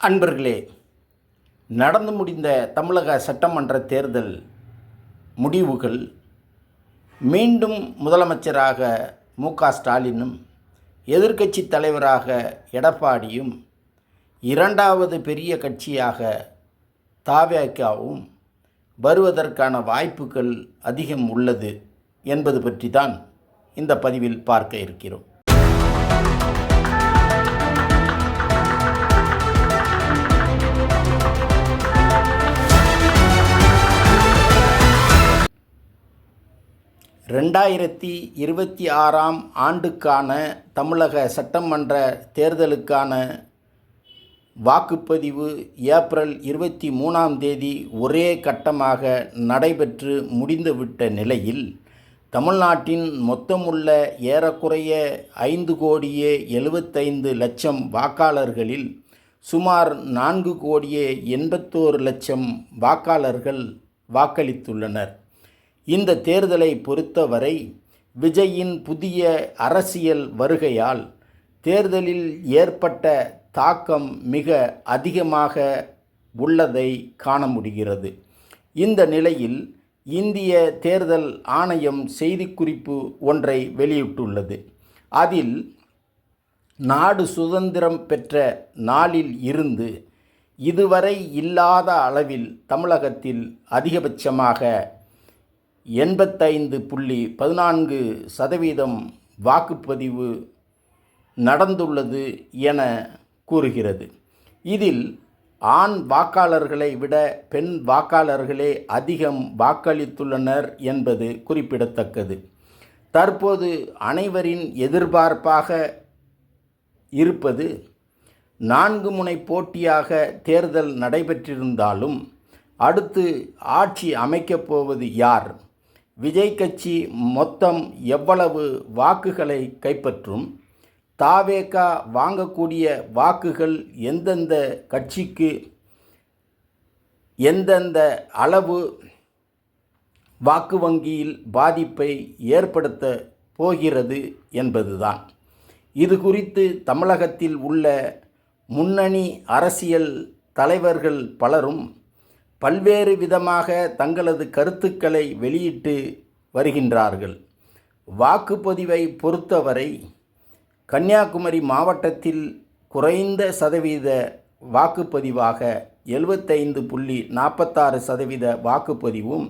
அன்பர்களே, நடந்து முடிந்த தமிழக சட்டமன்ற தேர்தல் முடிவுகள் மீண்டும் முதலமைச்சராக மு.க.ஸ்டாலினும் எதிர்க்கட்சி தலைவராக எடப்பாடியும் இரண்டாவது பெரிய கட்சியாக த.வே.க.வும் வருவதற்கான வாய்ப்புகள் அதிகம் உள்ளது என்பது பற்றி தான் இந்த பதிவில் பார்க்க இருக்கிறோம். (2026) ஆண்டுக்கான தமிழக சட்டமன்ற தேர்தலுக்கான வாக்குப்பதிவு ஏப்ரல் 23 ஒரே கட்டமாக நடைபெற்று முடிந்துவிட்ட நிலையில் தமிழ்நாட்டின் மொத்தமுள்ள ஏறக்குறைய 5,75,00,000 வாக்காளர்களில் சுமார் 4,81,00,000 வாக்காளர்கள் வாக்களித்துள்ளனர். இந்த தேர்தலை பொறுத்தவரை விஜயின் புதிய அரசியல் வருகையால் தேர்தலில் ஏற்பட்ட தாக்கம் மிக அதிகமாக உள்ளதை காண முடிகிறது. இந்த நிலையில் இந்திய தேர்தல் ஆணையம் செய்திக்குறிப்பு ஒன்றை வெளியிட்டுள்ளது. அதில் நாடு சுதந்திரம் பெற்ற நாளில் இருந்து இதுவரை இல்லாத அளவில் தமிழகத்தில் அதிகபட்சமாக 85.14% வாக்குப்பதிவு நடந்துள்ளது என கூறுகிறது. இதில் ஆண் வாக்காளர்களை விட பெண் வாக்காளர்களே அதிகம் வாக்களித்துள்ளனர் என்பது குறிப்பிடத்தக்கது. தற்போது அனைவரின் எதிர்பார்ப்பாக இருப்பது 4 முனை போட்டியாக தேர்தல் நடைபெற்றிருந்தாலும் அடுத்து ஆட்சி அமைக்கப் போவது யார், விஜய் கட்சி மொத்தம் எவ்வளவு வாக்குகளை கைப்பற்றும், த.வே.க வாங்கக்கூடிய வாக்குகள் எந்தெந்த கட்சிக்கு எந்தெந்த அளவு வாக்கு வங்கியில் பாதிப்பை ஏற்படுத்த போகிறது என்பதுதான். இது குறித்து தமிழகத்தில் உள்ள முன்னணி அரசியல் தலைவர்கள் பலரும் பல்வேறு விதமாக தங்களது கருத்துக்களை வெளியிட்டு வருகின்றார்கள். வாக்குப்பதிவை பொறுத்தவரை கன்னியாகுமரி மாவட்டத்தில் குறைந்த சதவீத வாக்குப்பதிவாக 75.46% வாக்குப்பதிவும்,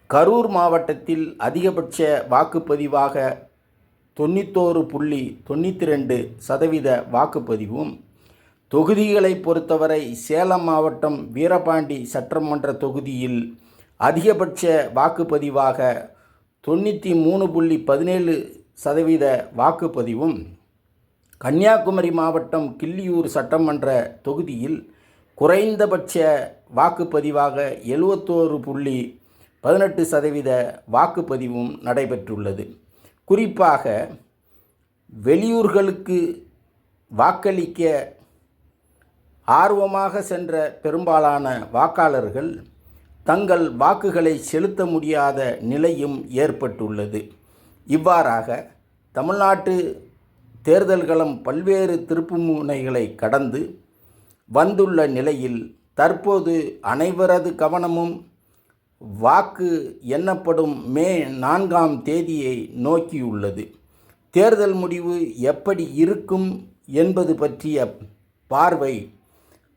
கரூர் மாவட்டத்தில் அதிகபட்ச வாக்குப்பதிவாக 91.92% வாக்குப்பதிவும், தொகுதிகளை பொறுத்தவரை சேலம் மாவட்டம் வீரபாண்டி சட்டமன்ற தொகுதியில் அதிகபட்ச வாக்குப்பதிவாக 93.17% வாக்குப்பதிவும், கன்னியாகுமரி மாவட்டம் கிள்ளியூர் சட்டமன்ற தொகுதியில் குறைந்தபட்ச வாக்குப்பதிவாக 71.18% வாக்குப்பதிவும் நடைபெற்றுள்ளது. குறிப்பாக வெளியூர்களுக்கு வாக்களிக்க ஆர்வமாக சென்ற பெரும்பாலான வாக்காளர்கள் தங்கள் வாக்குகளை செலுத்த முடியாத நிலையும் ஏற்பட்டுள்ளது. இவ்வாறாக தமிழ்நாட்டு தேர்தல்களம் பல்வேறு திருப்புமுனைகளை கடந்து வந்துள்ள நிலையில் தற்போது அனைவரது கவனமும் வாக்கு எண்ணப்படும் மே 4 நோக்கியுள்ளது. தேர்தல் முடிவு எப்படி இருக்கும் என்பது பற்றிய பார்வை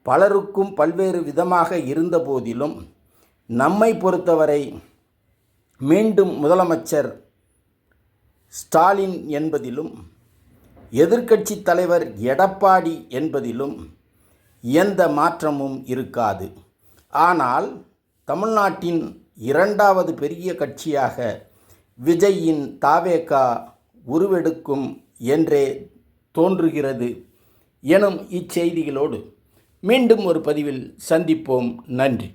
பலருக்கும் பல்வேறு விதமாக இருந்த போதிலும் நம்மை பொறுத்தவரை மீண்டும் முதலமைச்சர் ஸ்டாலின் என்பதிலும் எதிர்க்கட்சி தலைவர் எடப்பாடி என்பதிலும் எந்த மாற்றமும் இருக்காது. ஆனால் தமிழ்நாட்டின் இரண்டாவது பெரிய கட்சியாக விஜயின் த.வே.க உருவெடுக்கும் என்றே தோன்றுகிறது எனும் இச்செய்திகளோடு மீண்டும் ஒரு பதிவில் சந்திப்போம். நன்றி.